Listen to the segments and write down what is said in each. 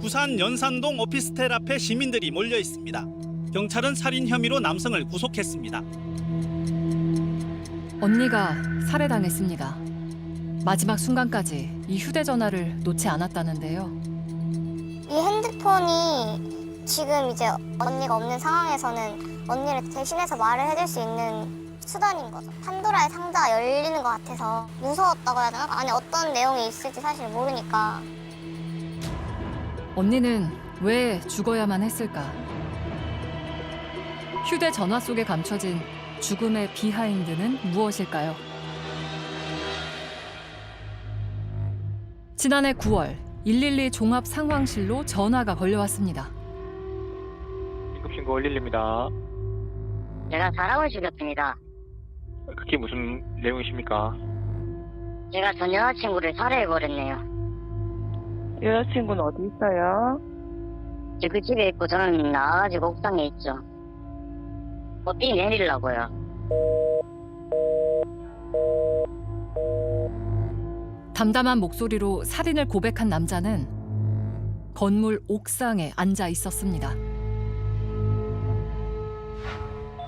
부산 연산동 오피스텔 앞에 시민들이 몰려 있습니다. 경찰은 살인 혐의로 남성을 구속했습니다. 언니가 살해당했습니다. 마지막 순간까지 이 휴대전화를 놓지 않았다는데요. 이 핸드폰이 지금 이제 언니가 없는 상황에서는 언니를 대신해서 말을 해줄 수 있는 수단인 거죠. 판도라의 상자가 열리는 것 같아서 무서웠다고 해야 되나? 안에 어떤 내용이 있을지 사실 모르니까. 언니는 왜 죽어야만 했을까? 휴대전화 속에 감춰진 죽음의 비하인드는 무엇일까요? 지난해 9월 112 종합 상황실로 전화가 걸려왔습니다. 긴급신고 112입니다. 제가 사람을 죽였습니다. 그게 무슨 내용이십니까? 제가 전 여자친구를 살해해버렸네요. 여자친구는 어디 있어요? 그 집에 있고 저는 나가지고 옥상에 있죠. 어디 내리려고요. 담담한 목소리로 살인을 고백한 남자는 건물 옥상에 앉아 있었습니다.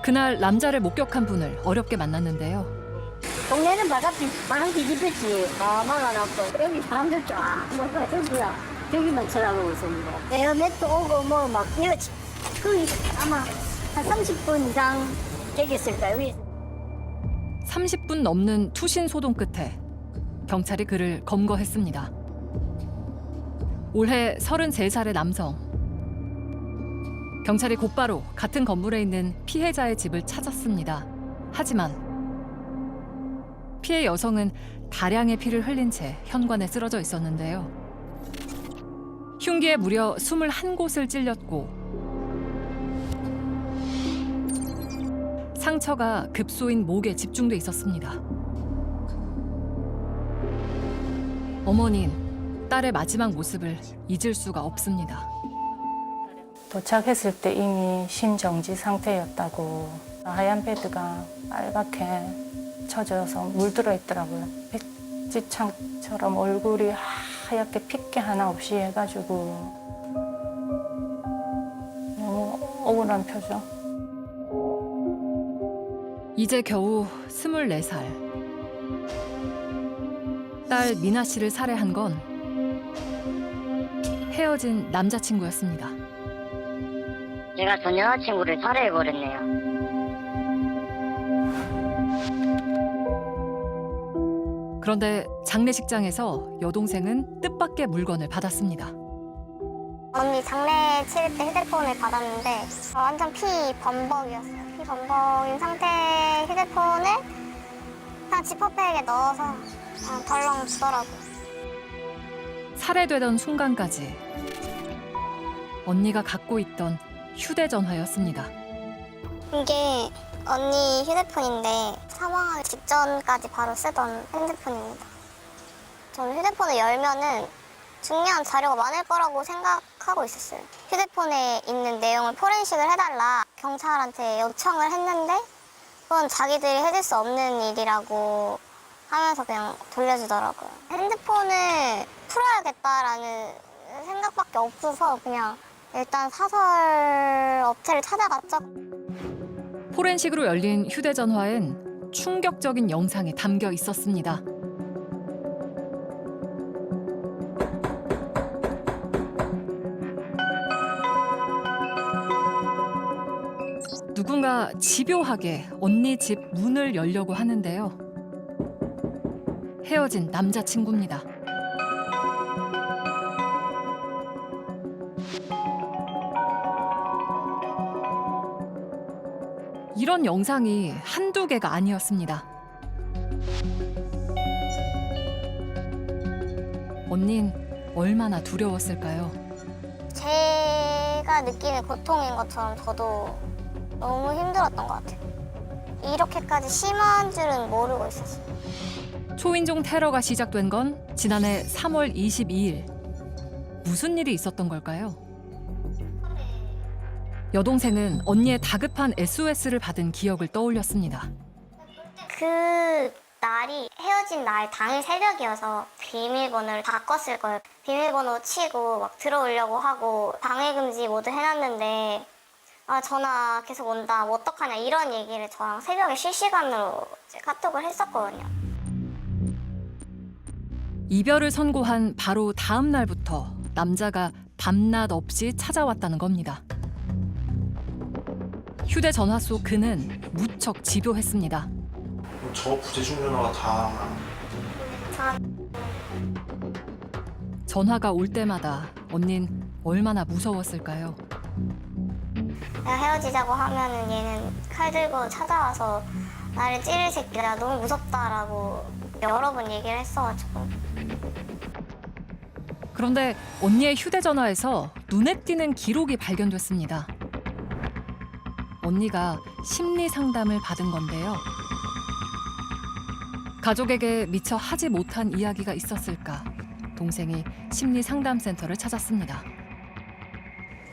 그날 남자를 목격한 분을 어렵게 만났는데요. 동네는 바람 뒤집혔지. 다 막아놨고 여기 사람들 쫙 뭐가 저기야. 저기만 쳐다보고 있습니다. 에어매트 오고 뭐 막 이러지. 거기 아마 한 30분 이상 되겠을까요? 30분 넘는 투신 소동 끝에 경찰이 그를 검거했습니다. 올해 33살의 남성. 경찰이 곧바로 같은 건물에 있는 피해자의 집을 찾았습니다. 하지만 피해 여성은 다량의 피를 흘린 채 현관에 쓰러져 있었는데요. 흉기에 무려 21곳을 찔렸고 상처가 급소인 목에 집중돼 있었습니다. 어머니는 딸의 마지막 모습을 잊을 수가 없습니다. 도착했을 때 이미 심정지 상태였다고. 하얀 베드가 빨갛게 쳐져서 물들어 있더라고요. 백지창처럼 얼굴이 하얗게 핏기 하나 없이 해가지고 너무 억울한 표정. 이제 겨우 24살. 딸 미나 씨를 살해한 건 헤어진 남자친구였습니다. 제가 전 여자친구를 살해해버렸네요. 그런데 장례식장에서 여동생은 뜻밖의 물건을 받았습니다. 언니 장례 치를 때 휴대폰을 받았는데 완전 피 범벅이었어요. 피 범벅인 상태 휴대폰을 그냥 지퍼백에 넣어서 그냥 덜렁 주더라고요. 살해되던 순간까지 언니가 갖고 있던 휴대전화였습니다. 이게 언니 휴대폰인데 사망하기 직전까지 바로 쓰던 핸드폰입니다. 저는 휴대폰을 열면은 중요한 자료가 많을 거라고 생각하고 있었어요. 휴대폰에 있는 내용을 포렌식을 해달라 경찰한테 요청을 했는데 그건 자기들이 해줄 수 없는 일이라고 하면서 그냥 돌려주더라고요. 핸드폰을 풀어야겠다라는 생각밖에 없어서 그냥 일단 사설 업체를 찾아갔죠. 포렌식으로 열린 휴대전화엔 충격적인 영상이 담겨 있었습니다. 누군가 집요하게 언니 집 문을 열려고 하는데요. 헤어진 남자친구입니다. 이런 영상이 한두 개가 아니었습니다. 언닌 얼마나 두려웠을까요? 제가 느끼는 고통인 것처럼 저도 너무 힘들었던 것 같아요. 이렇게까지 심한 줄은 모르고 있었어요. 초인종 테러가 시작된 건 지난해 3월 22일. 무슨 일이 있었던 걸까요? 여동생은 언니의 다급한 SOS를 받은 기억을 떠올렸습니다. 그 날이 헤어진 날 당일 새벽이어서 비밀번호를 바꿨을 거예요. 비밀번호 치고 막 들어오려고 하고 방해금지 모두 해놨는데 전화 계속 온다, 뭐 어떡하냐 이런 얘기를 저랑 새벽에 실시간으로 이제 카톡을 했었거든요. 이별을 선고한 바로 다음 날부터 남자가 밤낮 없이 찾아왔다는 겁니다. 휴대전화 속 그는 무척 집요했습니다. 저 부재중 전화가 다 전화가 올 때마다 언닌 얼마나 무서웠을까요? 내가 헤어지자고 하면은 얘는 칼 들고 찾아와서 나를 찌를 새끼야, 너무 무섭다라고 여러 번 얘기를 했어가지고. 그런데 언니의 휴대전화에서 눈에 띄는 기록이 발견됐습니다. 언니가 심리 상담을 받은 건데요. 가족에게 미처 하지 못한 이야기가 있었을까? 동생이 심리 상담센터를 찾았습니다.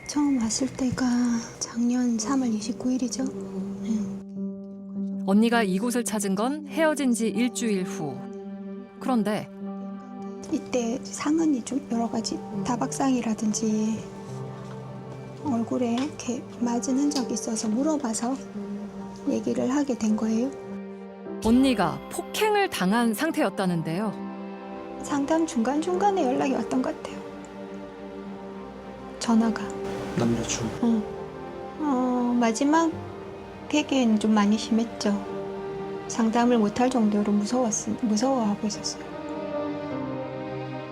처음 왔을 때가 작년 3월 29일이죠. 언니가 이곳을 찾은 건 헤어진 지 일주일 후. 그런데 이때 상흔이 좀 여러 가지 다박상이라든지 얼굴에 이렇게 맞은 흔적이 있어서 물어봐서 얘기를 하게 된 거예요. 언니가 폭행을 당한 상태였다는데요. 상담 중간중간에 연락이 왔던 것 같아요. 전화가. 남자친구. 마지막 계기에는 좀 많이 심했죠. 상담을 못할 정도로 무서워하고 있었어요.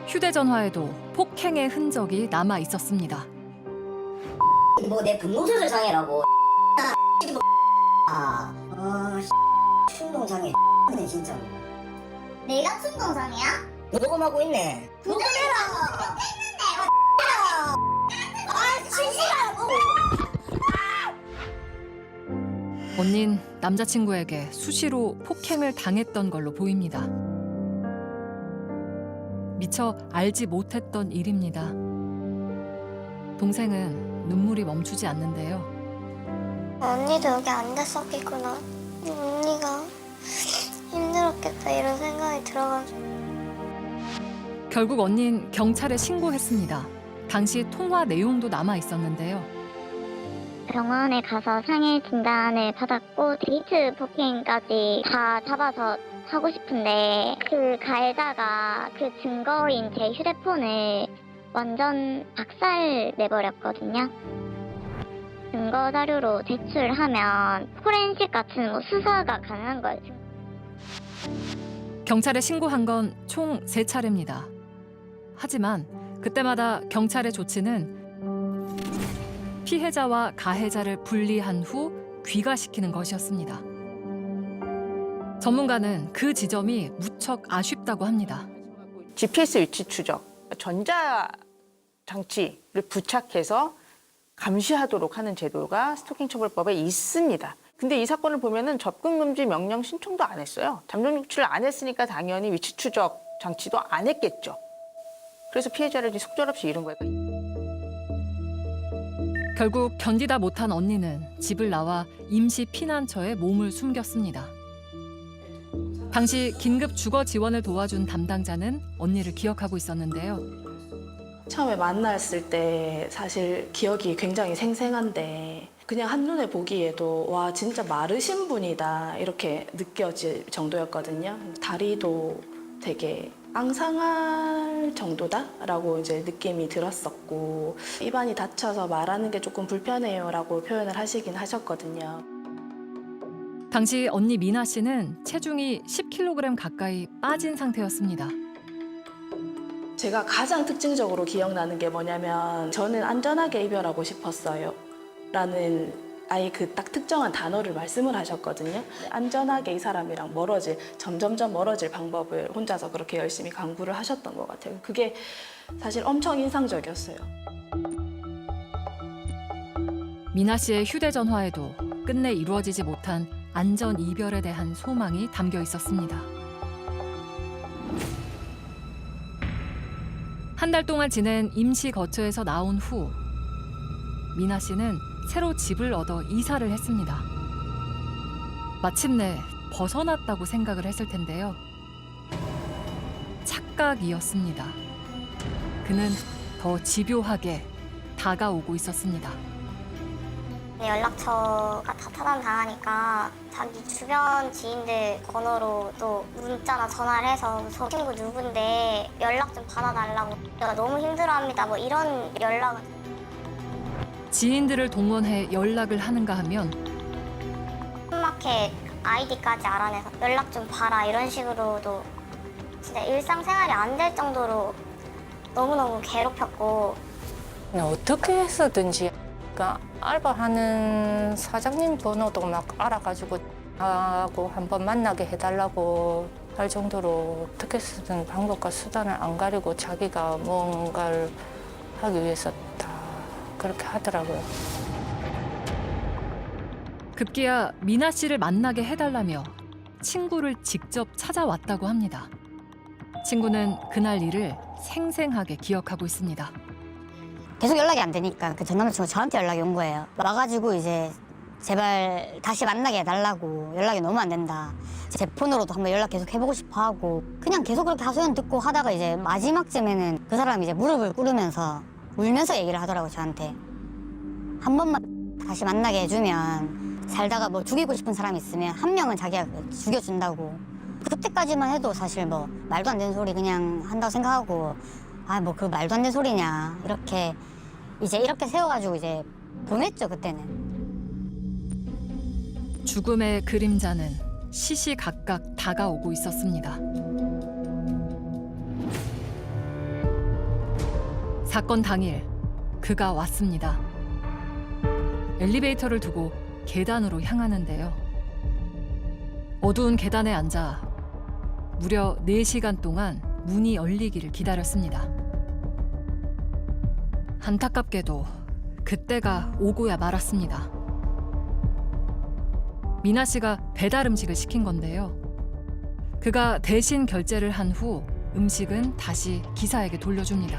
휴대전화에도 폭행의 흔적이 남아 있었습니다. 뭐 내 분노 조절 장애라고. 충동장애 네 진짜로. 내가 충동상이야? 녹음하고 있네. 녹음해라. 실시간으로. 언닌 남자친구에게 수시로 폭행을 당했던 걸로 보입니다. 미처 알지 못했던 일입니다. 동생은 눈물이 멈추지 않는데요. 언니도 여기 앉았었겠구나. 언니가 힘들었겠다 이런 생각이 들어가지고. 결국 언닌 경찰에 신고했습니다. 당시 통화 내용도 남아 있었는데요. 병원에 가서 상해 진단을 받았고 데이트 폭행까지 다 잡아서 하고 싶은데 그 가해자가 그 증거인 제 휴대폰을 완전 박살 내버렸거든요. 증거 자료로 제출하면 포렌식 같은 뭐 수사가 가능한 거예요. 경찰에 신고한 건 총 3차례입니다. 하지만 그때마다 경찰의 조치는 피해자와 가해자를 분리한 후 귀가시키는 것이었습니다. 전문가는 그 지점이 무척 아쉽다고 합니다. GPS 위치 추적, 전자 장치를 부착해서 감시하도록 하는 제도가 스토킹 처벌법에 있습니다. 근데 이 사건을 보면은 접근 금지 명령 신청도 안 했어요. 잠정 조치를 안 했으니까 당연히 위치 추적 장치도 안 했겠죠. 그래서 피해자를 속절없이 잃은 거예요. 결국 견디다 못한 언니는 집을 나와 임시 피난처에 몸을 숨겼습니다. 당시 긴급 주거 지원을 도와준 담당자는 언니를 기억하고 있었는데요. 처음에 만났을 때 사실 기억이 굉장히 생생한데 그냥 한눈에 보기에도 와 진짜 마르신 분이다 이렇게 느껴질 정도였거든요. 다리도 되게 앙상할 정도다라고 이제 느낌이 들었었고 입안이 닫혀서 말하는 게 조금 불편해요라고 표현을 하시긴 하셨거든요. 당시 언니 미나 씨는 체중이 10kg 가까이 빠진 상태였습니다. 제가 가장 특징적으로 기억나는 게 뭐냐면 저는 안전하게 이별하고 싶었어요 라는 아예 그 딱 특정한 단어를 말씀을 하셨거든요. 안전하게 이 사람이랑 점점점 멀어질 방법을 혼자서 그렇게 열심히 강구를 하셨던 것 같아요. 그게 사실 엄청 인상적이었어요. 미나 씨의 휴대전화에도 끝내 이루어지지 못한 안전 이별에 대한 소망이 담겨 있었습니다. 한 달 동안 지낸 임시 거처에서 나온 후 미나 씨는 새로 집을 얻어 이사를 했습니다. 마침내 벗어났다고 생각을 했을 텐데요. 착각이었습니다. 그는 더 집요하게 다가오고 있었습니다. 연락처가 다 차단당하니까 자기 주변 지인들 번호로 또 문자나 전화를 해서 저 친구 누군데 연락 좀 받아달라고, 내가 너무 힘들어합니다, 뭐 이런 연락을. 지인들을 동원해 연락을 하는가 하면 홈마켓 아이디까지 알아내서 연락 좀 봐라 이런 식으로도 진짜 일상생활이 안 될 정도로 너무너무 괴롭혔고. 어떻게 해서든지 그러니까 알바하는 사장님 번호도 막 알아가지고 하고 한번 만나게 해달라고 할 정도로 어떻게 해서든 방법과 수단을 안 가리고 자기가 뭔가를 하기 위해서 다 그렇게 하더라고요. 급기야 미나 씨를 만나게 해달라며 친구를 직접 찾아왔다고 합니다. 친구는 그날 일을 생생하게 기억하고 있습니다. 계속 연락이 안 되니까 그 전 남자친구가 저한테 연락이 온 거예요. 와가지고 이제 제발 다시 만나게 해달라고, 연락이 너무 안 된다. 제 폰으로도 한번 연락 계속 해보고 싶어 하고, 그냥 계속 그렇게 하소연 듣고 하다가 이제 마지막쯤에는 그 사람이 이제 무릎을 꿇으면서 울면서 얘기를 하더라고요, 저한테. 한 번만 다시 만나게 해주면 살다가 뭐 죽이고 싶은 사람이 있으면 한 명은 자기가 죽여준다고. 그때까지만 해도 사실 뭐 말도 안 되는 소리 그냥 한다고 생각하고, 아 뭐 그 말도 안 되는 소리냐 이렇게 이제 이렇게 세워가지고 이제 보냈죠, 그때는. 죽음의 그림자는 시시각각 다가오고 있었습니다. 사건 당일 그가 왔습니다. 엘리베이터를 두고 계단으로 향하는데요. 어두운 계단에 앉아 무려 4시간 동안 문이 열리기를 기다렸습니다. 안타깝게도 그때가 오고야 말았습니다. 미나 씨가 배달 음식을 시킨 건데요. 그가 대신 결제를 한 후 음식은 다시 기사에게 돌려줍니다.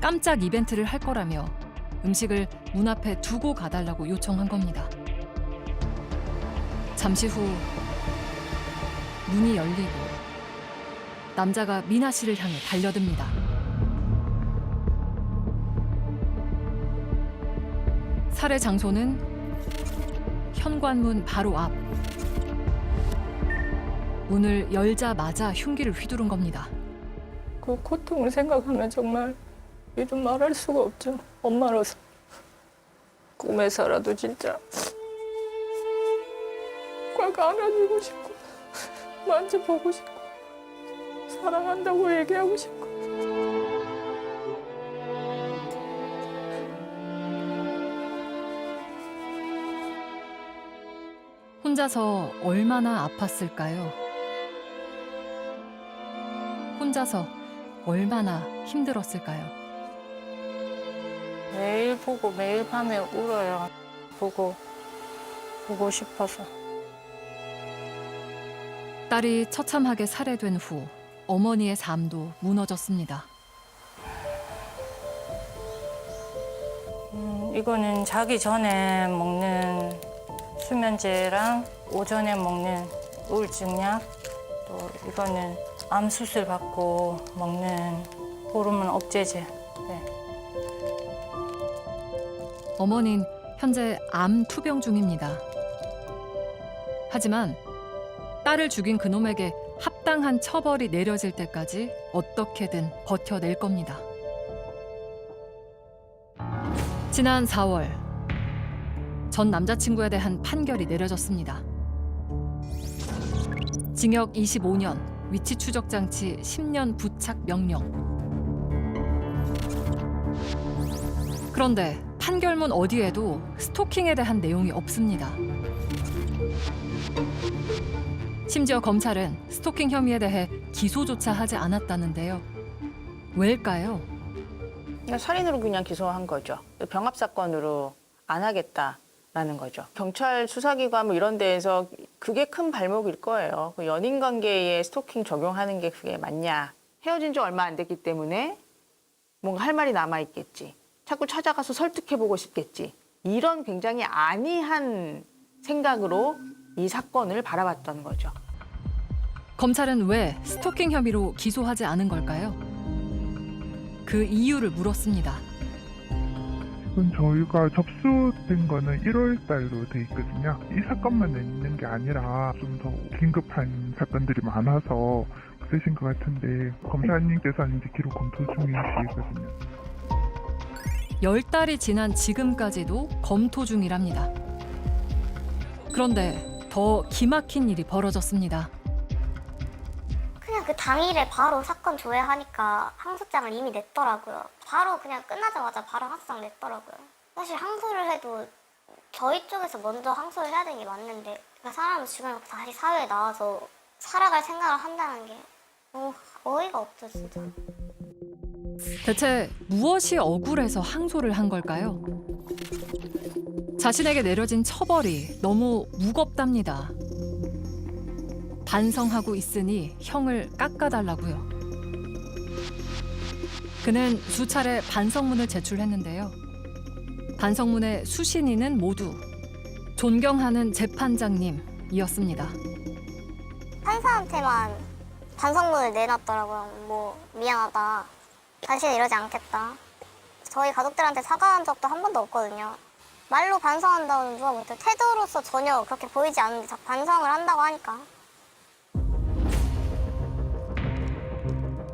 깜짝 이벤트를 할 거라며 음식을 문 앞에 두고 가달라고 요청한 겁니다. 잠시 후 문이 열리고 남자가 미나 씨를 향해 달려듭니다. 살해 장소는 현관문 바로 앞. 문을 열자마자 흉기를 휘두른 겁니다. 그 고통을 생각하면 정말 이름 말할 수가 없죠. 엄마로서 꿈에서라도 진짜 꽉 안아주고 싶고 만져보고 싶고 사랑한다고 얘기하고 싶고. 혼자서 얼마나 아팠을까요? 혼자서 얼마나 힘들었을까요? 매일 보고 매일 밤에 울어요. 보고 싶어서. 딸이 처참하게 살해된 후 어머니의 삶도 무너졌습니다. 이거는 자기 전에 먹는 수면제랑 오전에 먹는 우울증약, 또 이거는 암 수술 받고 먹는 호르몬 억제제. 네. 어머니는 현재 암 투병 중입니다. 하지만 딸을 죽인 그놈에게 합당한 처벌이 내려질 때까지 어떻게든 버텨낼 겁니다. 지난 4월 전 남자친구에 대한 판결이 내려졌습니다. 징역 25년, 위치 추적 장치 10년 부착 명령. 그런데 판결문 어디에도 스토킹에 대한 내용이 없습니다. 심지어 검찰은 스토킹 혐의에 대해 기소조차 하지 않았다는데요. 왜일까요? 그냥 살인으로 그냥 기소한 거죠. 병합 사건으로 안 하겠다라는 거죠. 경찰 수사기관 뭐 이런 데에서 그게 큰 발목일 거예요. 그 연인 관계에 스토킹 적용하는 게 그게 맞냐? 헤어진 지 얼마 안 됐기 때문에 뭔가 할 말이 남아 있겠지. 자꾸 찾아가서 설득해보고 싶겠지. 이런 굉장히 안이한 생각으로 이 사건을 바라봤던 거죠. 검찰은 왜 스토킹 혐의로 기소하지 않은 걸까요? 그 이유를 물었습니다. 지금 저희가 접수된 거는 1월 달로 돼 있거든요. 이 사건만 있는 게 아니라 좀 더 긴급한 사건들이 많아서 그러신 것 같은데 검사님께서는 이제 기록 검토 중이시거든요. 10달이 지난 지금까지도 검토 중이랍니다. 그런데 더 기막힌 일이 벌어졌습니다. 그냥 그 당일에 바로 사건 조회하니까 항소장을 이미 냈더라고요. 바로 그냥 끝나자마자 바로 항소장 냈더라고요. 사실 항소를 해도 저희 쪽에서 먼저 항소를 해야 되는 게 맞는데 그러니까 사람을 죽여놓고 다시 사회에 나와서 살아갈 생각을 한다는 게 너무 어이가 없죠, 진짜. 대체 무엇이 억울해서 항소를 한 걸까요? 자신에게 내려진 처벌이 너무 무겁답니다. 반성하고 있으니 형을 깎아달라고요. 그는 수차례 반성문을 제출했는데요. 반성문의 수신인은 모두 존경하는 재판장님이었습니다. 판사한테만 반성문을 내놨더라고요. 뭐 미안하다. 다시는 이러지 않겠다. 저희 가족들한테 사과한 적도 한 번도 없거든요. 말로 반성한다고는 누가 못해요. 태도로서 전혀 그렇게 보이지 않는데 자꾸 반성을 한다고 하니까.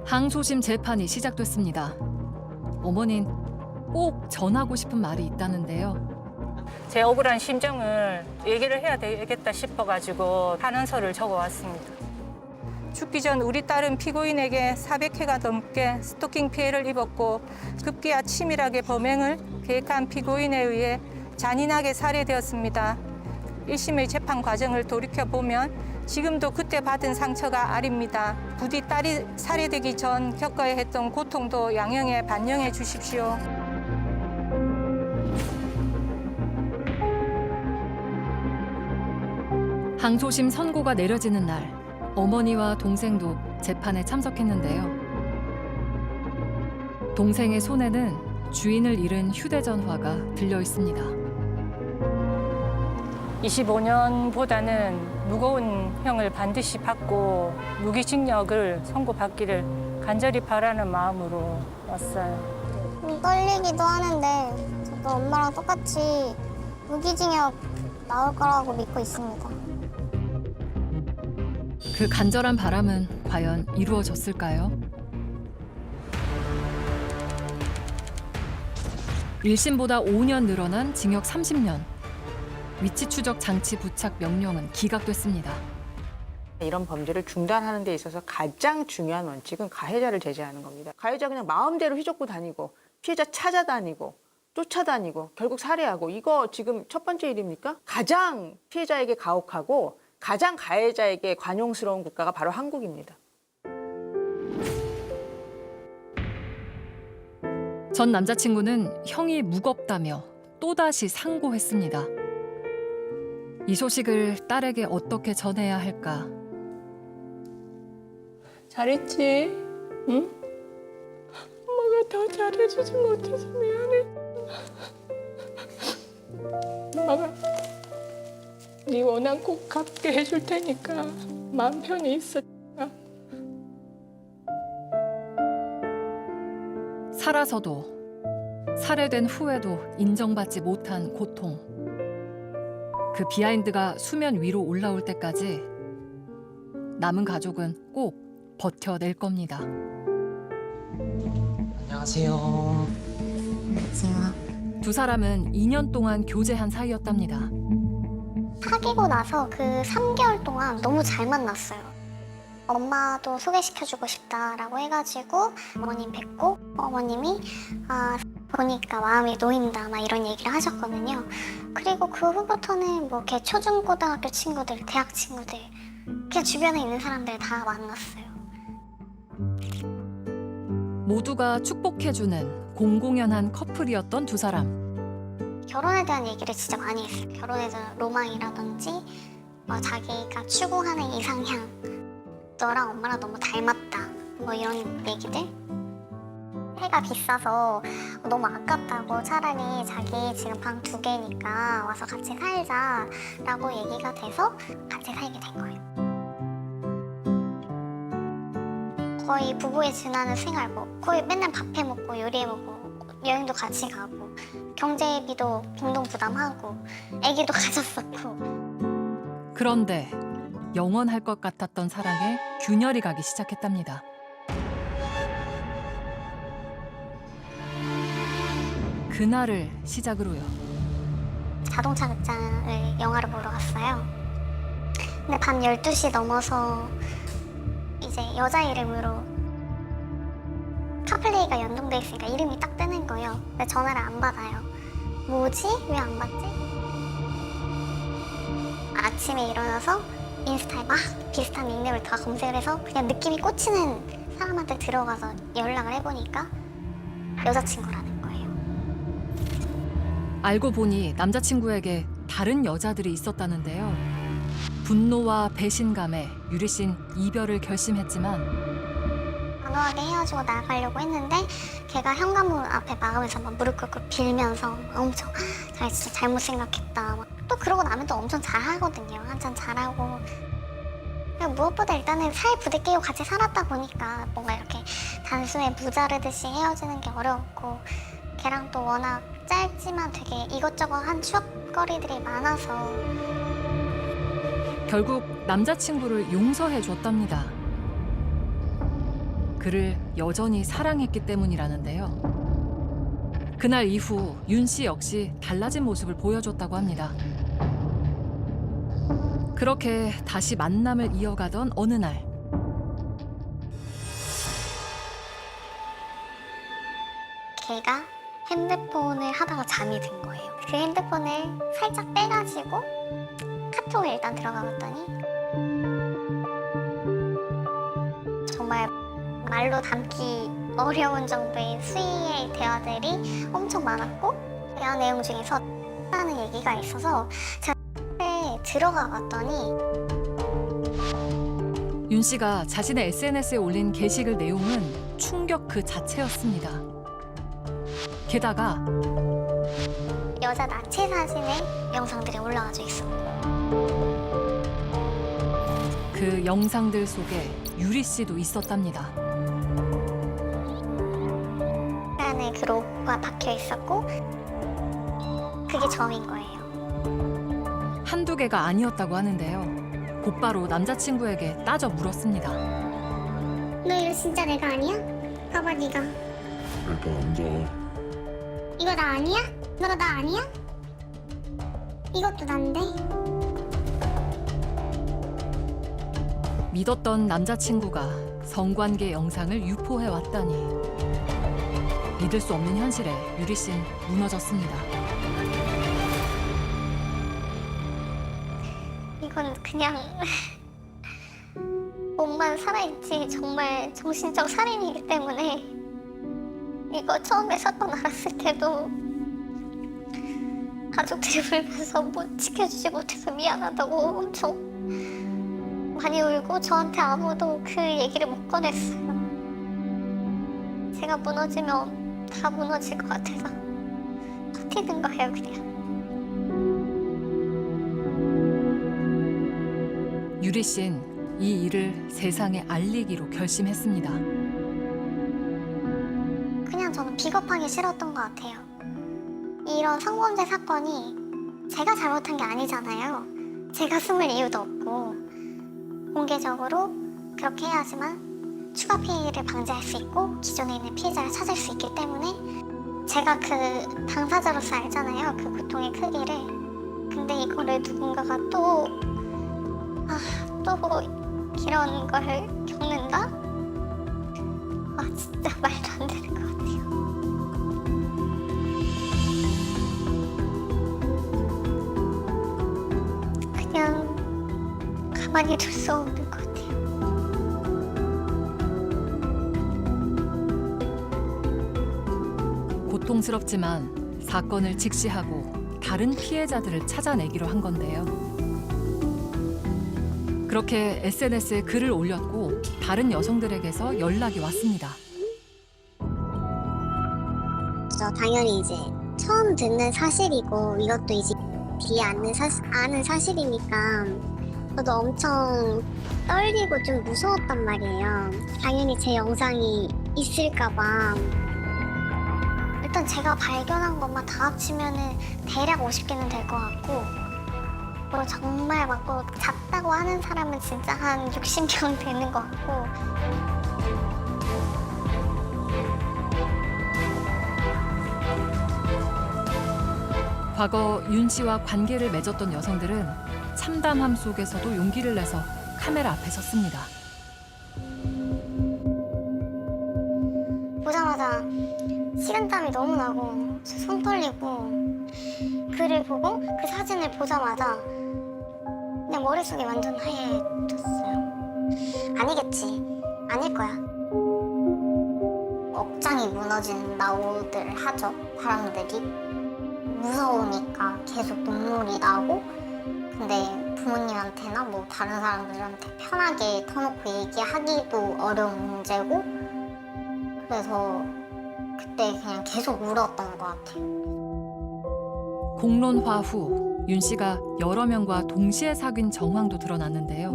항소심 재판이 시작됐습니다. 어머니는 꼭 전하고 싶은 말이 있다는데요. 제 억울한 심정을 얘기를 해야 되겠다 싶어가지고 탄원서를 적어왔습니다. 죽기 전 우리 딸은 피고인에게 400회가 넘게 스토킹 피해를 입었고 급기야 치밀하게 범행을 계획한 피고인에 의해 잔인하게 살해되었습니다. 1심의 재판 과정을 돌이켜보면 지금도 그때 받은 상처가 아립니다. 부디 딸이 살해되기 전 겪어야 했던 고통도 양형에 반영해 주십시오. 항소심 선고가 내려지는 날 어머니와 동생도 재판에 참석했는데요. 동생의 손에는 주인을 잃은 휴대전화가 들려 있습니다. 25년보다는 무거운 형을 반드시 받고 무기징역을 선고받기를 간절히 바라는 마음으로 왔어요. 떨리기도 하는데 저도 엄마랑 똑같이 무기징역 나올 거라고 믿고 있습니다. 그 간절한 바람은 과연 이루어졌을까요? 1심보다 5년 늘어난 징역 30년. 위치 추적 장치 부착 명령은 기각됐습니다. 이런 범죄를 중단하는 데 있어서 가장 중요한 원칙은 가해자를 제재하는 겁니다. 가해자 그냥 마음대로 휘젓고 다니고 피해자 찾아다니고 쫓아다니고 결국 살해하고 이거 지금 첫 번째 일입니까? 가장 피해자에게 가혹하고 가장 가해자에게 관용스러운 국가가 바로 한국입니다. 전 남자친구는 형이 무겁다며 또다시 상고했습니다. 이 소식을 딸에게 어떻게 전해야 할까? 잘했지? 응? 엄마가 더 잘해주지 못해서 미안해. 엄마가 네 원한 꼭 갚게 해줄 테니까 마음 편히 있어. 살아서도 살해된 후에도 인정받지 못한 고통. 그 비하인드가 수면 위로 올라올 때까지 남은 가족은 꼭 버텨낼 겁니다. 안녕하세요. 두 사람은 2년 동안 교제한 사이였답니다. 사귀고 나서 그 3개월 동안 너무 잘 만났어요. 엄마도 소개시켜주고 싶다라고 해가지고 어머님 뵙고 어머님이 보니까 마음이 놓인다 막 이런 얘기를 하셨거든요. 그리고 그 후부터는 뭐 걔 초중고등학교 친구들, 대학 친구들 그냥 주변에 있는 사람들 다 만났어요. 모두가 축복해주는 공공연한 커플이었던 두 사람. 결혼에 대한 얘기를 진짜 많이 했어요. 결혼에 대한 로망이라든지 자기가 추구하는 이상향, 너랑 엄마랑 너무 닮았다 뭐 이런 얘기들. 해가 비싸서 너무 아깝다고 차라리 자기 지금 방 2개니까 와서 같이 살자라고 얘기가 돼서 같이 살게 된 거예요. 거의 부부에 준하는 생활, 거의 맨날 밥해 먹고 요리해 먹고 여행도 같이 가고 경제비도 공동 부담하고 아기도 가졌었고. 그런데 영원할 것 같았던 사랑에 균열이 가기 시작했답니다. 그날을 시작으로요. 자동차 극장을 영화를 보러 갔어요. 근데 밤 12시 넘어서 이제 여자 이름으로 카플레이가 연동돼 있으니까 이름이 딱 뜨는 거예요. 근데 전화를 안 받아요. 뭐지? 왜 안 받지? 아침에 일어나서 인스타에 막 비슷한 닉네임을 다 검색을 해서 그냥 느낌이 꽂히는 사람한테 들어가서 연락을 해보니까 여자친구라는 거예요. 알고 보니 남자친구에게 다른 여자들이 있었다는데요. 분노와 배신감에 유리 씨는 이별을 결심했지만 단호하게 헤어지고 나가려고 했는데 걔가 현관문 앞에 막으면서 막 무릎 꿇고 빌면서 엄청 자기 진짜 잘못 생각했다. 또 그러고 나면 또 엄청 잘하거든요. 한참 잘하고. 무엇보다 일단은 사이 부대끼고 같이 살았다 보니까 뭔가 이렇게 단순히 무자르듯이 헤어지는 게 어려웠고 걔랑 또 워낙 짧지만 되게 이것저것 한 추억거리들이 많아서 결국 남자친구를 용서해 줬답니다. 그를 여전히 사랑했기 때문이라는데요. 그날 이후 윤 씨 역시 달라진 모습을 보여줬다고 합니다. 그렇게 다시 만남을 이어가던 어느 날 걔가 핸드폰을 하다가 잠이 든 거예요. 그 핸드폰을 살짝 빼가지고 카톡에 일단 들어가 봤더니 정말 말로 담기 어려운 정도의 수위의 대화들이 엄청 많았고 대화 내용 중에서 하는 얘기가 있어서 제가 들어가 봤더니 윤 씨가 자신의 SNS에 올린 게시글 내용은 충격 그 자체였습니다. 게다가 여자 나체 사진의 영상들이 올라와져 있었고 그 영상들 속에 유리 씨도 있었답니다. 안에 그 로고가 박혀 있었고 그게 저인 거예요. 한두 개가 아니었다고 하는데요. 곧바로 남자친구에게 따져 물었습니다. 너 이거 진짜 내가 아니야? 봐봐 네가. 일단 앉아. 이거 나 아니야? 너 나 아니야? 이것도 난데. 믿었던 남자친구가 성관계 영상을 유포해 왔다니 믿을 수 없는 현실에 유리 씨는 무너졌습니다. 이건 그냥 몸만 살아있지 정말 정신적 살인이기 때문에 이거 처음에 사건 알았을 때도 가족들이 울면서 뭐 지켜주지 못해서 미안하다고 엄청 많이 울고 저한테 아무도 그 얘기를 못 꺼냈어요. 제가 무너지면 다 무너질 것 같아서 버티는 거예요 그냥. 유리 씨는 이 일을 세상에 알리기로 결심했습니다. 그냥 저는 비겁하기 싫었던 것 같아요. 이런 성범죄 사건이 제가 잘못한 게 아니잖아요. 제가 숨을 이유도 없고 공개적으로 그렇게 해야지만 추가 피해를 방지할 수 있고 기존에 있는 피해자를 찾을 수 있기 때문에 제가 그 당사자로서 알잖아요. 그 고통의 크기를. 근데 이거를 누군가가 또 이런 걸 겪는다? 진짜 말도 안 되는 것 같아요. 그냥 가만히 둘 수 없는 것 같아요. 고통스럽지만 사건을 직시하고 다른 피해자들을 찾아내기로 한 건데요. 그렇게 SNS에 글을 올렸고 다른 여성들에게서 연락이 왔습니다. 당연히 이제 처음 듣는 사실이고 이것도 이제 뒤에 아는 사실이니까 저도 엄청 떨리고 좀 무서웠단 말이에요. 당연히 제 영상이 있을까봐. 일단 제가 발견한 것만 다 합치면은 대략 50개는 될 것 같고, 그리고 정말 막 잤다고 하는 사람은 진짜 한 60명 되는 것 같고. 과거 윤 씨와 관계를 맺었던 여성들은 참담함 속에서도 용기를 내서 카메라 앞에 섰습니다. 보자마자 식은땀이 너무 나고 손 떨리고, 글을 보고 그 사진을 보자마자 그냥 머릿속이 완전 하얘졌어요. 아니겠지. 아닐 거야. 억장이 무너진다고들 하죠, 사람들이. 무서우니까 계속 눈물이 나고, 근데 부모님한테나 뭐 다른 사람들한테 편하게 터놓고 얘기하기도 어려운 문제고, 그래서 그때 그냥 계속 울었던 것 같아요. 공론화 후 윤 씨가 여러 명과 동시에 사귄 정황도 드러났는데요.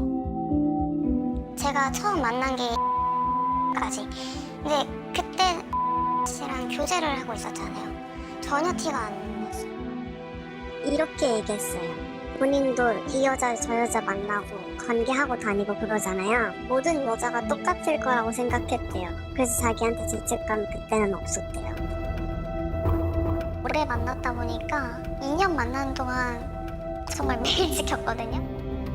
제가 처음 만난 게 까지. 근데 그때 씨랑 교제를 하고 있었잖아요. 전혀 티가 안 났어요. 이렇게 얘기했어요. 본인도 이 여자 저 여자 만나고 관계하고 다니고 그러잖아요. 모든 여자가 똑같을 거라고 생각했대요. 그래서 자기한테 죄책감 그때는 없었대요. 오래 만났다 보니까 2년 만나는 동안 정말 매일 지켰거든요.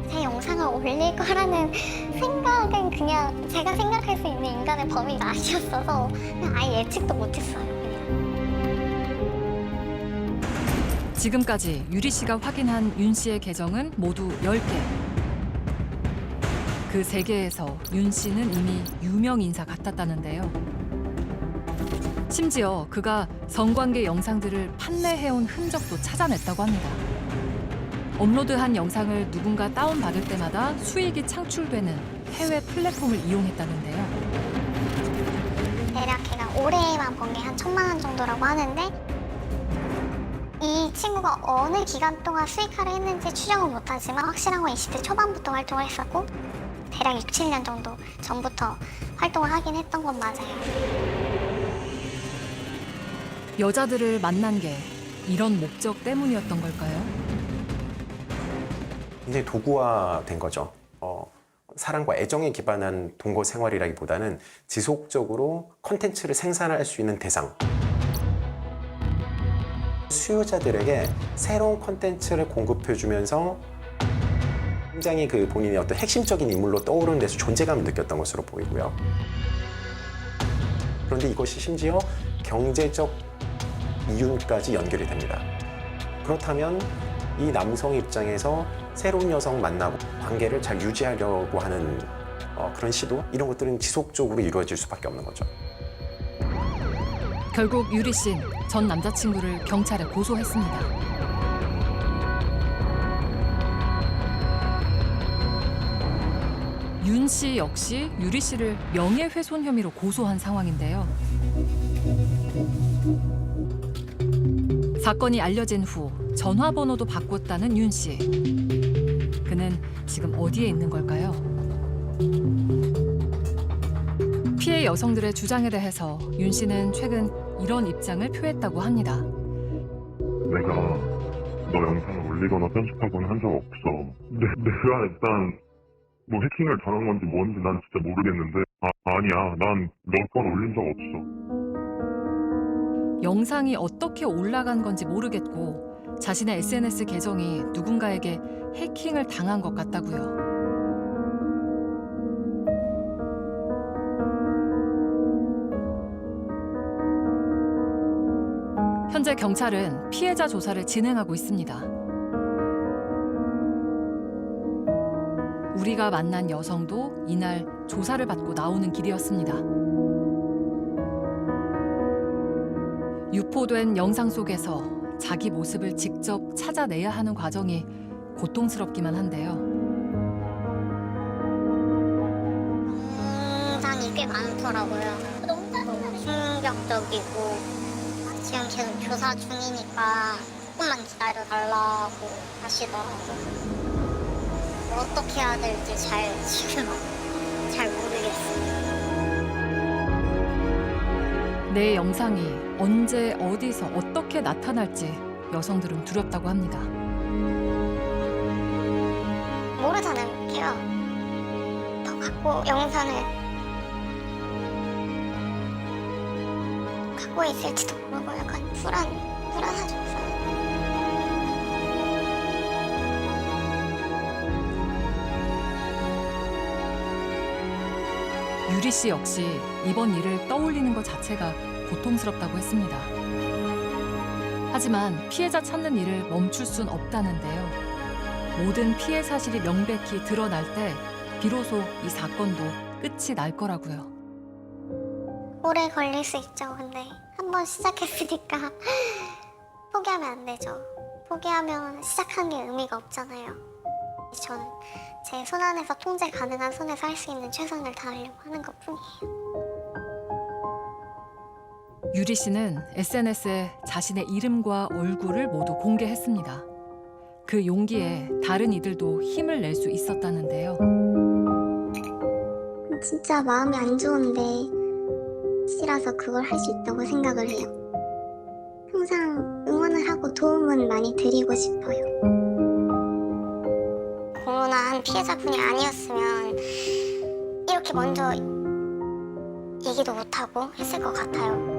제 영상을 올릴 거라는 생각은 그냥 제가 생각할 수 있는 인간의 범위가 아니었어서 그냥 아예 예측도 못했어요. 지금까지 유리 씨가 확인한 윤 씨의 계정은 모두 10개. 그 3개에서 윤 씨는 이미 유명 인사 같았다는데요. 심지어 그가 성관계 영상들을 판매해온 흔적도 찾아냈다고 합니다. 업로드한 영상을 누군가 다운받을 때마다 수익이 창출되는 해외 플랫폼을 이용했다는데요. 대략 걔가 올해만 번 게 한 1,000만 원 정도라고 하는데, 이 친구가 어느 기간 동안 수익화를 했는지 추정은 못하지만 확실한 건 20대 초반부터 활동을 했었고 대략 6, 7년 정도 전부터 활동을 하긴 했던 건 맞아요. 여자들을 만난 게 이런 목적 때문이었던 걸까요? 굉장히 도구화된 거죠. 사랑과 애정에 기반한 동거 생활이라기보다는 지속적으로 콘텐츠를 생산할 수 있는 대상. 수요자들에게 새로운 콘텐츠를 공급해주면서 굉장히 그 본인의 어떤 핵심적인 인물로 떠오르는 데서 존재감을 느꼈던 것으로 보이고요. 그런데 이것이 심지어 경제적 이윤까지 연결이 됩니다. 그렇다면 이 남성 입장에서 새로운 여성 만나고 관계를 잘 유지하려고 하는 그런 시도, 이런 것들은 지속적으로 이루어질 수밖에 없는 거죠. 결국 유리 씨는 전 남자친구를 경찰에 고소했습니다. 윤 씨 역시 유리 씨를 명예훼손 혐의로 고소한 상황인데요. 사건이 알려진 후 전화번호도 바꿨다는 윤 씨. 그는 지금 어디에 있는 걸까요? 피해 여성들의 주장에 대해서 윤 씨는 최근 이런 입장을 표했다고 합니다. 내가 너 영상을 올리거나 편집하거나 한 적 없어. 내가 일단 뭐 해킹을 당한 건지 뭔지 난 진짜 모르겠는데 아니야. 난 너 건 올린 적 없어. 영상이 어떻게 올라간 건지 모르겠고 자신의 SNS 계정이 누군가에게 해킹을 당한 것 같다고요. 현재 경찰은 피해자 조사를 진행하고 있습니다. 우리가 만난 여성도 이날 조사를 받고 나오는 길이었습니다. 유포된 영상 속에서 자기 모습을 직접 찾아내야 하는 과정이 고통스럽기만 한데요. 영상이 꽤 많더라고요. 너무 충격적이고 지금 계속 조사 중이니까 조금만 기다려달라고 하시더라고요. 어떻게 해야 될지 지금 잘 모르겠어요. 내 영상이 언제 어디서 어떻게 나타날지 여성들은 두렵다고 합니다. 모르잖아요, 걔가 더 갖고 영상을 갖고 있을지도 모르고 약간 불안하죠. 유리 씨 역시 이번 일을 떠올리는 것 자체가 고통스럽다고 했습니다. 하지만 피해자 찾는 일을 멈출 순 없다는데요. 모든 피해 사실이 명백히 드러날 때 비로소 이 사건도 끝이 날 거라고요. 오래 걸릴 수 있죠. 근데 한번 시작했으니까 포기하면 안 되죠. 포기하면 시작한 게 의미가 없잖아요. 저는 제 손 안에서 통제 가능한 손에서 할 수 있는 최선을 다하려고 하는 것뿐이에요. 유리 씨는 SNS에 자신의 이름과 얼굴을 모두 공개했습니다. 그 용기에 다른 이들도 힘을 낼 수 있었다는데요. 진짜 마음이 안 좋은데 씨라서 그걸 할 수 있다고 생각을 해요. 항상 응원을 하고 도움은 많이 드리고 싶어요. 코로나 피해자분이 아니었으면 이렇게 먼저 얘기도 못하고 했을 것 같아요.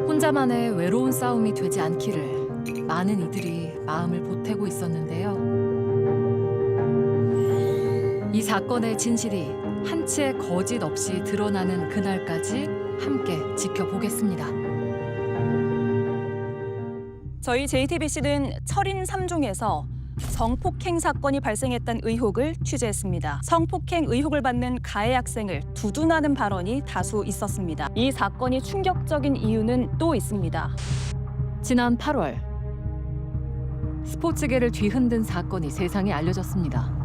혼자만의 외로운 싸움이 되지 않기를 많은 이들이 마음을 보태고 있었는데요. 이 사건의 진실이 한치의 거짓 없이 드러나는 그날까지 함께 지켜보겠습니다. 저희 JTBC는 철인 3종에서 성폭행 사건이 발생했다는 의혹을 취재했습니다. 성폭행 의혹을 받는 가해 학생을 두둔하는 발언이 다수 있었습니다. 이 사건이 충격적인 이유는 또 있습니다. 지난 8월 스포츠계를 뒤흔든 사건이 세상에 알려졌습니다.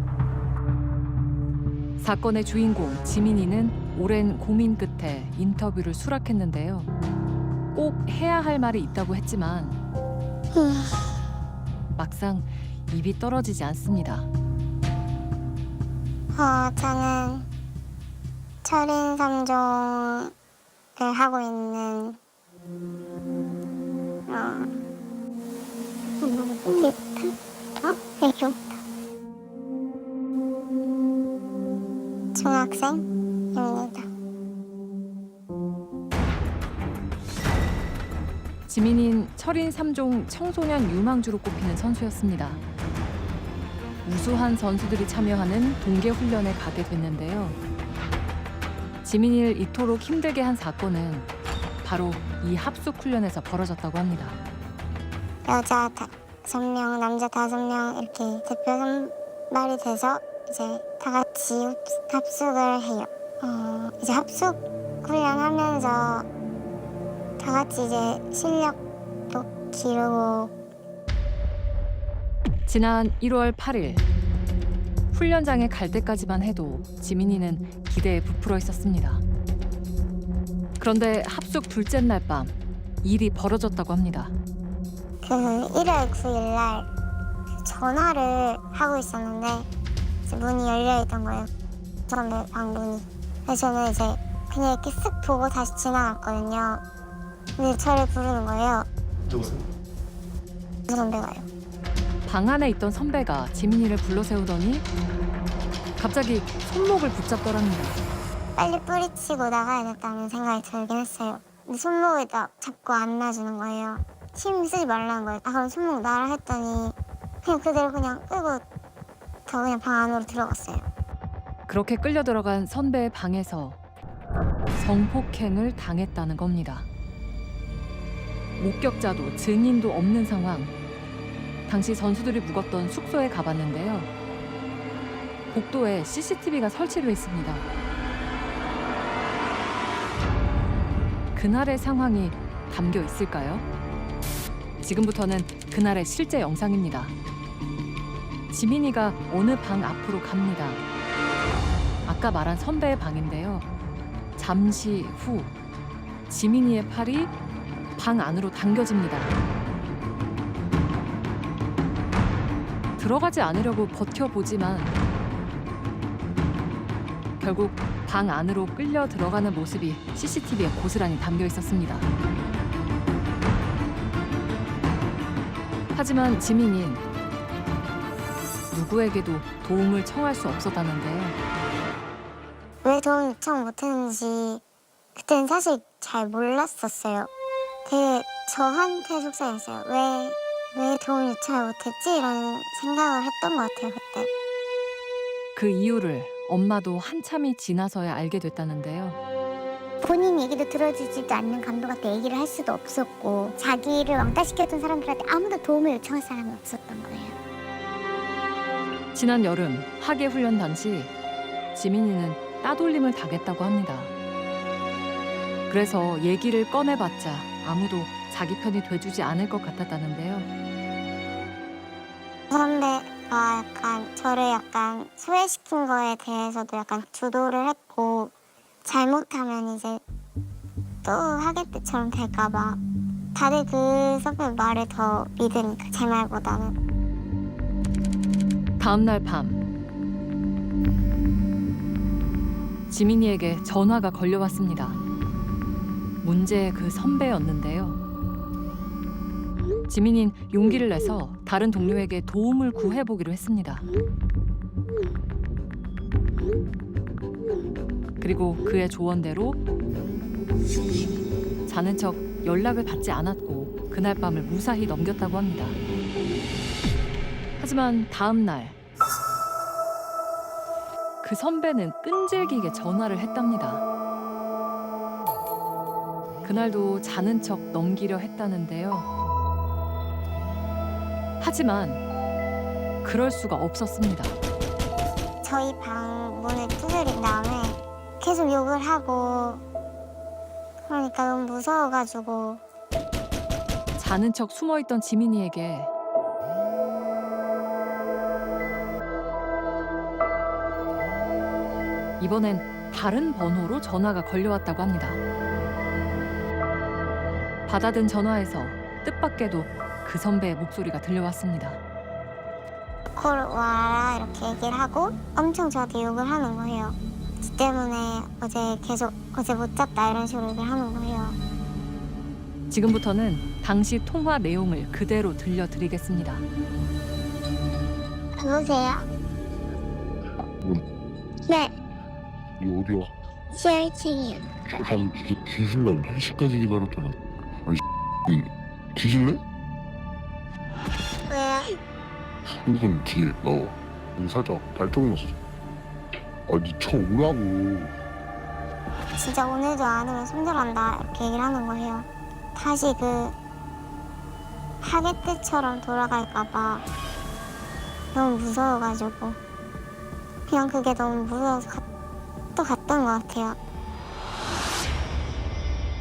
사건의 주인공 지민이는 오랜 고민 끝에 인터뷰를 수락했는데요. 꼭 해야 할 말이 있다고 했지만 막상 입이 떨어지지 않습니다. 저는 철인 3종을 하고 있는 중학생입니다. 지민이는 철인 3종 청소년 유망주로 꼽히는 선수였습니다. 우수한 선수들이 참여하는 동계훈련에 가게 됐는데요. 지민이를 이토록 힘들게 한 사건은 바로 이 합숙훈련에서 벌어졌다고 합니다. 여자 5명, 남자 5명 이렇게 대표 선발이 돼서 이제 다 같이 합숙을 해요. 이제 합숙 훈련하면서 다 같이 이제 실력도 기르고. 지난 1월 8일 훈련장에 갈 때까지만 해도 지민이는 기대에 부풀어 있었습니다. 그런데 합숙 둘째 날 밤 일이 벌어졌다고 합니다. 그 1월 9일 날 전화를 하고 있었는데 이제 문이 열려 있던 거예요. 선배 방 문이. 그래서 저는 이제 그냥 이렇게 쓱 보고 다시 지나갔거든요. 근데 저를 부르는 거예요. 누구세요? 선배가요. 방 안에 있던 선배가 지민이를 불러 세우더니 갑자기 손목을 붙잡더랍니다. 빨리 뿌리치고 나가야겠다는 생각이 들긴 했어요. 근데 손목을 딱 잡고 안 놔주는 거예요. 힘 쓰지 말라는 거예요. 그럼 손목 놔라 했더니 그냥 그대로 그냥 끄고 저 그냥 방 안으로 들어갔어요. 그렇게 끌려 들어간 선배의 방에서 성폭행을 당했다는 겁니다. 목격자도 증인도 없는 상황. 당시 선수들이 묵었던 숙소에 가봤는데요. 복도에 CCTV가 설치되어 있습니다. 그날의 상황이 담겨 있을까요? 지금부터는 그날의 실제 영상입니다. 지민이가 어느 방 앞으로 갑니다. 아까 말한 선배의 방인데요. 잠시 후 지민이의 팔이 방 안으로 당겨집니다. 들어가지 않으려고 버텨보지만 결국 방 안으로 끌려 들어가는 모습이 CCTV에 고스란히 담겨 있었습니다. 하지만 지민이는 누구에게도 도움을 청할 수 없었다는데요. 왜 도움 요청 못했는지 그때는 사실 잘 몰랐었어요. 되게 저한테 속상했어요. 왜 도움 요청을 못했지? 이런 생각을 했던 것 같아요, 그때. 그 이유를 엄마도 한참이 지나서야 알게 됐다는데요. 본인 얘기도 들어주지도 않는 감독한테 얘기를 할 수도 없었고 자기를 왕따시켰던 사람들한테 아무도 도움을 요청할 사람이 없었던 거예요. 지난 여름 하계 훈련 당시 지민이는 따돌림을 당했다고 합니다. 그래서 얘기를 꺼내봤자 아무도 자기 편이 돼주지 않을 것 같았다는데요. 선배가 약간 저를 약간 소외시킨 거에 대해서도 약간 주도를 했고 잘못하면 이제 또 하게 때처럼 될까 봐 다들 그 선배 말을 더 믿으니까 제 말보다는. 다음 날 밤 지민이에게 전화가 걸려왔습니다. 문제의 그 선배였는데요. 지민이는 용기를 내서 다른 동료에게 도움을 구해보기로 했습니다. 그리고 그의 조언대로 자는 척 연락을 받지 않았고 그날 밤을 무사히 넘겼다고 합니다. 하지만 다음 날 그 선배는 끈질기게 전화를 했답니다. 그날도 자는 척 넘기려 했다는데요. 하지만 그럴 수가 없었습니다. 저희 방 문을 두드린 다음에 계속 욕을 하고 그러니까 너무 무서워가지고 자는 척 숨어있던 지민이에게 이번엔 다른 번호로 전화가 걸려왔다고 합니다. 받아든 전화에서 뜻밖에도 그 선배의 목소리가 들려왔습니다. 와라 이렇게 얘기를 하고 엄청 저한테 욕을 하는 거예요. 지 때문에 어제 못 잤다 이런 식으로 얘기를 하는 거예요. 지금부터는 당시 통화 내용을 그대로 들려드리겠습니다. 여보세요? 네. 이 어디야? CR층이요. 방 뒤질래? 1시까지 기다렸잖아. 아니 뒤질래? 왜요? 이건 뒤에 나와. 여기 살짝 발톱 났어. 아니 쳐 오라고. 진짜 오늘도 안 오면 손절한다 이렇게 얘기를 하는 거예요. 다시 그 하계 때처럼 돌아갈까 봐 너무 무서워가지고 그냥 그게 너무 무서워서 또 갔던 것 같아요.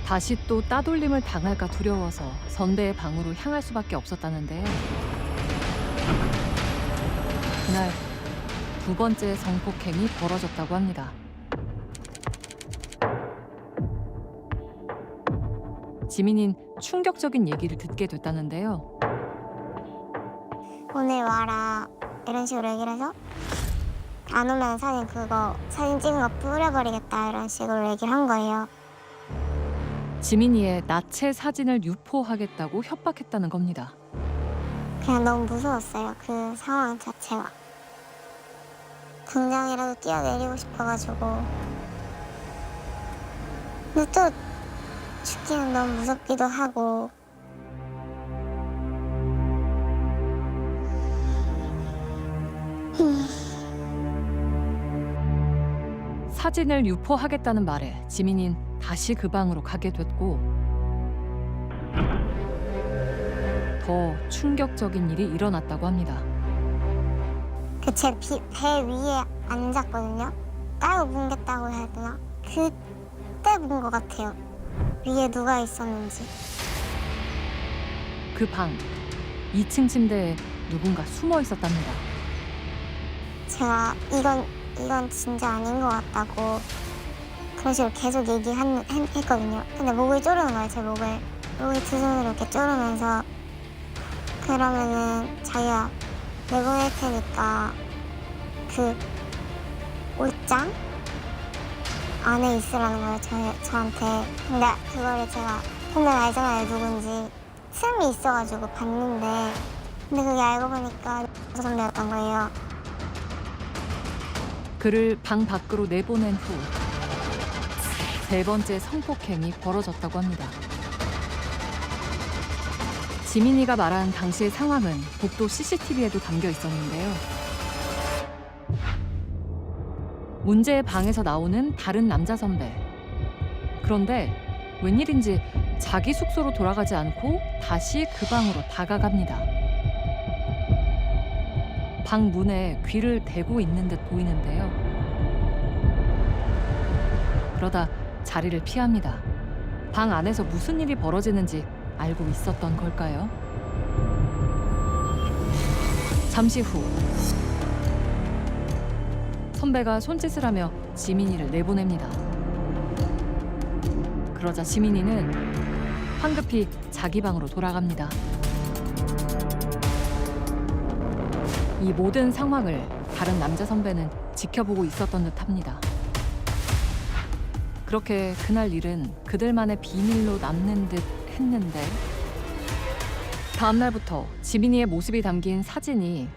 다시 또 따돌림을 당할까 두려워서 선배의 방으로 향할 수밖에 없었다는데요. 그날 두 번째 성폭행이 벌어졌다고 합니다. 지민이는 충격적인 얘기를 듣게 됐다는데요. 오늘 와라 이런 식으로 얘기를 해서 안 오면 사진 찍은 거 뿌려버리겠다 이런 식으로 얘기를 한 거예요. 지민이의 나체 사진을 유포하겠다고 협박했다는 겁니다. 그냥 너무 무서웠어요. 그 상황 자체가. 당장이라도 뛰어내리고 싶어가지고. 근데 또 죽기는 너무 무섭기도 하고. 사진을 유포하겠다는 말에 지민이는 다시 그 방으로 가게 됐고 더 충격적인 일이 일어났다고 합니다. 그 제 배 위에 앉았거든요. 깔고 뭉갰다고 해야 되나? 그때 본 것 같아요. 위에 누가 있었는지. 그 방 2층 침대에 누군가 숨어 있었답니다. 제가 이건 진짜 아닌 것 같다고 그런 식으로 계속 얘기했거든요. 근데 목을 조르는 거예요, 제 목을. 목을 두 손으로 이렇게 조르면서 그러면은 자기가 내보낼 테니까 그 옷장 안에 있으라는 거예요, 저한테. 근데 그거를 제가 보면 알잖아요, 누군지. 틈이 있어가지고 봤는데 근데 그게 알고 보니까 선배였던 거예요. 그를 방 밖으로 내보낸 후 세 번째 성폭행이 벌어졌다고 합니다. 지민이가 말한 당시의 상황은 복도 CCTV에도 담겨 있었는데요. 문제의 방에서 나오는 다른 남자 선배. 그런데 웬일인지 자기 숙소로 돌아가지 않고 다시 그 방으로 다가갑니다. 방 문에 귀를 대고 있는 듯 보이는데요. 그러다 자리를 피합니다. 방 안에서 무슨 일이 벌어지는지 알고 있었던 걸까요? 잠시 후 선배가 손짓을 하며 지민이를 내보냅니다. 그러자 지민이는 황급히 자기 방으로 돌아갑니다. 이 모든 상황을 다른 남자 선배는 지켜보고 있었던 듯합니다. 그렇게 그날 일은 그들만의 비밀로 남는 듯 했는데 다음 날부터 지민이의 모습이 담긴 사진이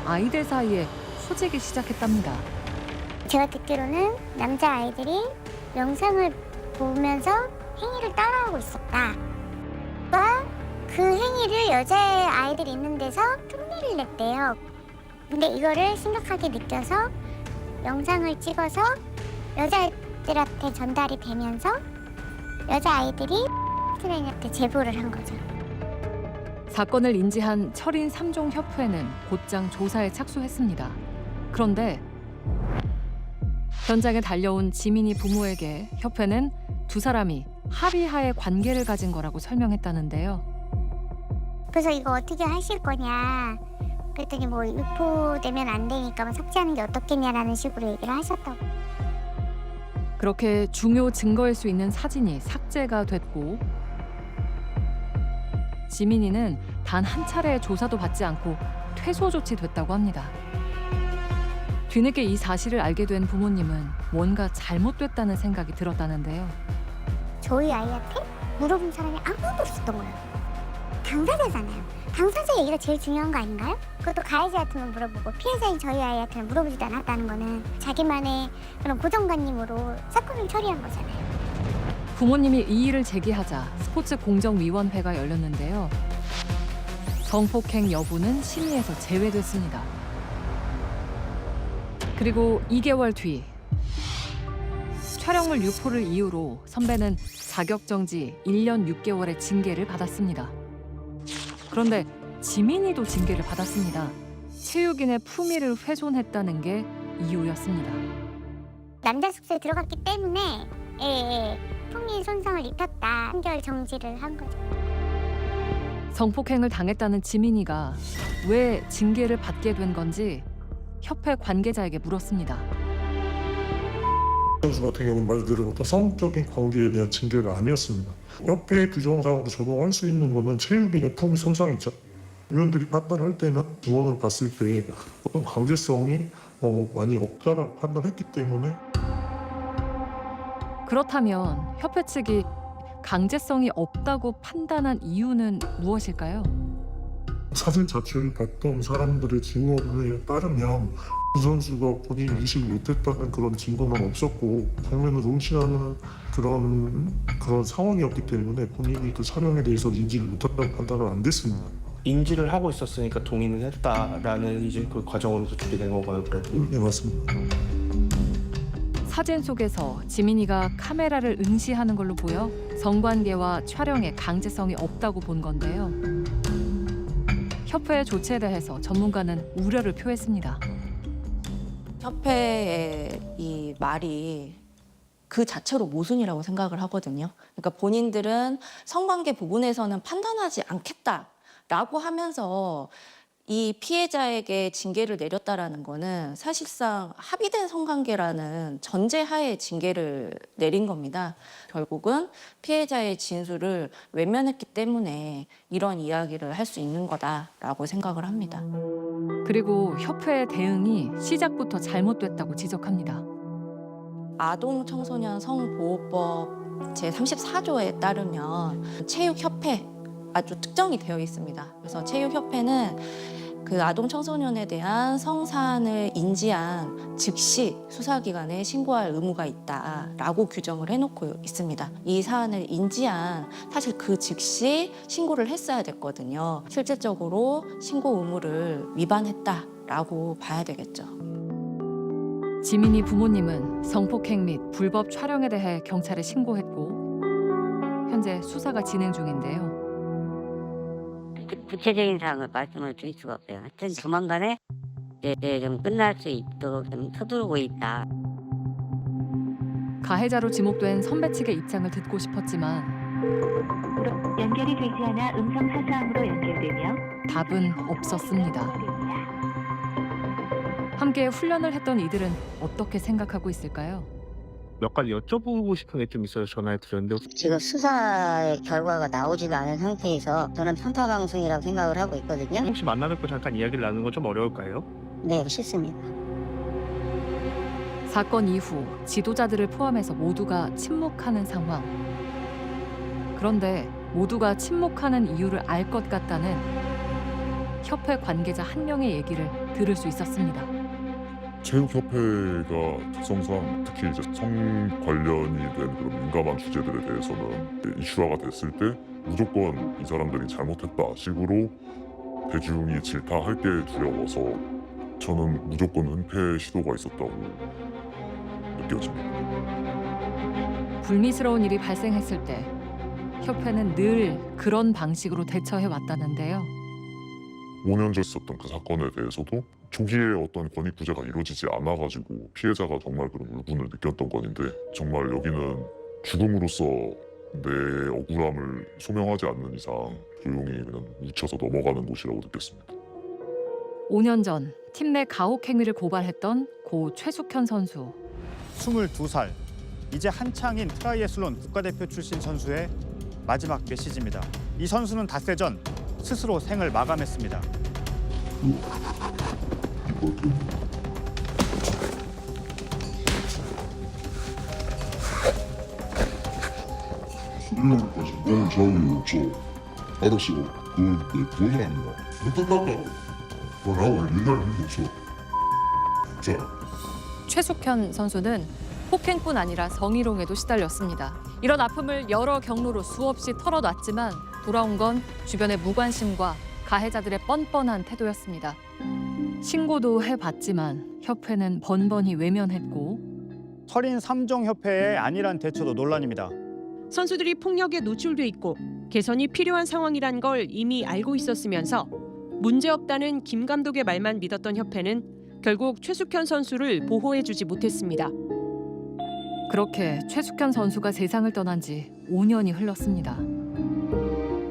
아이들 사이에 퍼지기 시작했답니다. 제가 듣기로는 남자아이들이 영상을 보면서 행위를 따라하고 있었다. 그 행위를 여자아이들이 있는 데서 흉내를 냈대요. 근데 이거를 심각하게 느껴서 영상을 찍어서 여자애들한테 전달이 되면서 여자아이들이 트레이너한테 제보를 한 거죠. 사건을 인지한 철인 3종 협회는 곧장 조사에 착수했습니다. 그런데 현장에 달려온 지민이 부모에게 협회는 두 사람이 합의하에 관계를 가진 거라고 설명했다는데요. 그래서 이거 어떻게 하실 거냐 그랬더니 뭐 유포되면 안 되니까 뭐 삭제하는 게 어떻겠냐라는 식으로 얘기를 하셨다고. 그렇게 중요 증거일 수 있는 사진이 삭제가 됐고 지민이는 단 한 차례의 조사도 받지 않고 퇴소 조치됐다고 합니다. 뒤늦게 이 사실을 알게 된 부모님은 뭔가 잘못됐다는 생각이 들었다는데요. 저희 아이한테 물어본 사람이 아무도 없었던 거예요. 당사자잖아요. 당사자 얘기가 제일 중요한 거 아닌가요? 그것도 가해자한테만 물어보고 피해자인 저희 아이한테는 물어보지도 않았다는 거는 자기만의 그런 고정관념으로 사건을 처리한 거잖아요. 부모님이 이의를 제기하자 스포츠공정위원회가 열렸는데요. 성폭행 여부는 심의에서 제외됐습니다. 그리고 2개월 뒤 촬영물 유포를 이유로 선배는 자격정지 1년 6개월의 징계를 받았습니다. 그런데 지민이도 징계를 받았습니다. 체육인의 품위를 훼손했다는 게 이유였습니다. 남자 숙소에 들어갔기 때문에 품위 손상을 입혔다. 3개월 정지를 한 거죠. 성폭행을 당했다는 지민이가 왜 징계를 받게 된 건지 협회 관계자에게 물었습니다. 선수 같은 경우는 말대로 어떤 성적인 관계에 대한 징계가 아니었습니다. 협회 규정상으로 적용할 수 있는 거는 체육인의 품위 손상이죠. 위원들이 판단할 때는 조언을 봤을 때 어떤 강제성이 많이 없다라고 판단했기 때문에. 그렇다면 협회 측이 강제성이 없다고 판단한 이유는 무엇일까요? 사진 자체를 봤던 사람들의 증언에 따르면 그 선수가 본인이 인식을 못했다는 그런 증거는 없었고 장면을 응시하는 그런 상황이었기 때문에 본인이 그 촬영에 대해서 인지를 못한다고 판단은 안 됐습니다. 인지를 하고 있었으니까 동의는 했다라는 이제 그 과정으로서 준비된 건가요? 네, 맞습니다. 사진 속에서 지민이가 카메라를 응시하는 걸로 보여 성관계와 촬영에 강제성이 없다고 본 건데요. 협회의 조치에 대해서 전문가는 우려를 표했습니다. 협회의 이 말이 그 자체로 모순이라고 생각을 하거든요. 그러니까 본인들은 성관계 부분에서는 판단하지 않겠다라고 하면서 이 피해자에게 징계를 내렸다라는 거는 사실상 합의된 성관계라는 전제하에 징계를 내린 겁니다. 결국은 피해자의 진술을 외면했기 때문에 이런 이야기를 할 수 있는 거다라고 생각을 합니다. 그리고 협회의 대응이 시작부터 잘못됐다고 지적합니다. 아동 청소년 성보호법 제34조에 따르면 체육협회 아주 특정이 되어 있습니다. 그래서 체육협회는 그 아동 청소년에 대한 성사안을 인지한 즉시 수사기관에 신고할 의무가 있다라고 규정을 해놓고 있습니다. 이 사안을 인지한 사실 그 즉시 신고를 했어야 됐거든요. 실질적으로 신고 의무를 위반했다라고 봐야 되겠죠. 지민이 부모님은 성폭행 및 불법 촬영에 대해 경찰에 신고했고 현재 수사가 진행 중인데요. 구체적인 사항을 말씀을 드릴 수가 없어요. 하여튼 조만간에 이제 좀 끝날 수 있도록 좀 서두르고 있다. 가해자로 지목된 선배 측의 입장을 듣고 싶었지만 연결이 되지 않아 음성 사서함으로 연결되며 답은 없었습니다. 함께 훈련을 했던 이들은 어떻게 생각하고 있을까요? 몇 가지 여쭤보고 싶은 게 좀 있어서 전화를 드렸는데 지금 수사의 결과가 나오지가 않은 상태에서 저는 편파 방송이라고 생각을 하고 있거든요. 혹시 만나 뵙고 잠깐 이야기를 나누는 건 좀 어려울까요? 네, 싫습니다. 사건 이후 지도자들을 포함해서 모두가 침묵하는 상황. 그런데 모두가 침묵하는 이유를 알 것 같다는 협회 관계자 한 명의 얘기를 들을 수 있었습니다. 체육협회가 특성상 특히 이제 성 관련이 된 그런 민감한 주제들에 대해서는 이슈화가 됐을 때 무조건 이 사람들이 잘못했다 식으로 대중이 질타할 게 두려워서 저는 무조건 은폐 시도가 있었다고 느껴집니다. 불미스러운 일이 발생했을 때 협회는 늘 그런 방식으로 대처해 왔다는데요. 5년 전 있었던 그 사건에 대해서도 초기에 어떤 권익 구제가 이루어지지 않아가지고 피해자가 정말 그런 울분을 느꼈던 건인데 정말 여기는 죽음으로써 내 억울함을 소명하지 않는 이상 조용히 그냥 묻혀서 넘어가는 곳이라고 느꼈습니다. 5년 전 팀 내 가혹 행위를 고발했던 고 최숙현 선수. 22살, 이제 한창인 트라이애슬론 국가대표 출신 선수의 마지막 메시지입니다. 이 선수는 닷새 전 스스로 생을 마감했습니다. 일년까지 몸을 자유에 없어 알았어. 그건 내 돈이 아니야. 끝났다. 나하고 얘기할 일도 없어. 자. 최숙현 선수는 폭행뿐 아니라 성희롱에도 시달렸습니다. 이런 아픔을 여러 경로로 수없이 털어놨지만 돌아온 건 주변의 무관심과 가해자들의 뻔뻔한 태도였습니다. 신고도 해봤지만 협회는 번번이 외면했고 철인 3종 협회의 안일한 대처도 논란입니다. 선수들이 폭력에 노출돼 있고 개선이 필요한 상황이란 걸 이미 알고 있었으면서 문제없다는 김 감독의 말만 믿었던 협회는 결국 최숙현 선수를 보호해주지 못했습니다. 그렇게 최숙현 선수가 세상을 떠난 지 5년이 흘렀습니다.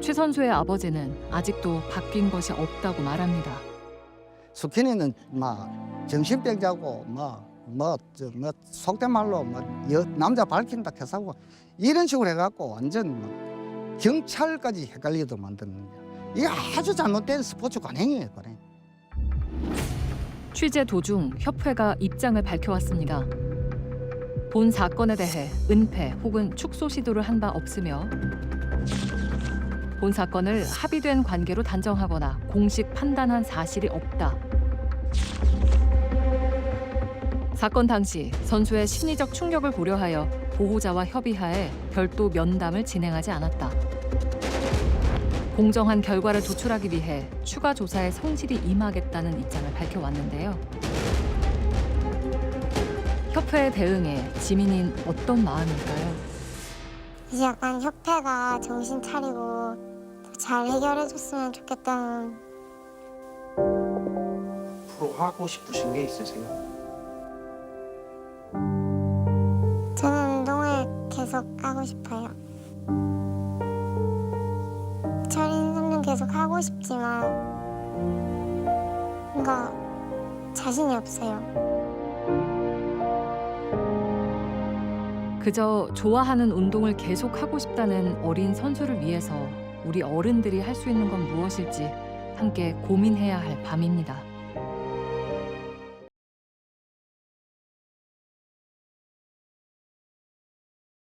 최 선수의 아버지는 아직도 바뀐 것이 없다고 말합니다. 숙현이는 정신병자고 속된 말로 남자 밝힌다 해서고 이런 식으로 해갖고 완전 경찰까지 헷갈리도록 만드는 거야. 이게 아주 잘못된 스포츠 관행이에요. 그래. 취재 도중 협회가 입장을 밝혀왔습니다. 본 사건에 대해 은폐 혹은 축소 시도를 한 바 없으며 본 사건을 합의된 관계로 단정하거나 공식 판단한 사실이 없다. 사건 당시 선수의 심리적 충격을 고려하여 보호자와 협의하에 별도 면담을 진행하지 않았다. 공정한 결과를 도출하기 위해 추가 조사에 성실히 임하겠다는 입장을 밝혀왔는데요. 협회의 대응에 지민이는 어떤 마음일까요? 이제 약간 협회가 정신 차리고 잘 해결해줬으면 좋겠다는. 앞으로 하고 싶으신 게 있으세요? 저는 운동을 계속 하고 싶어요. 철인 3종 계속 하고 싶지만 뭔가 자신이 없어요. 그저 좋아하는 운동을 계속하고 싶다는 어린 선수를 위해서 우리 어른들이 할 수 있는 건 무엇일지 함께 고민해야 할 밤입니다.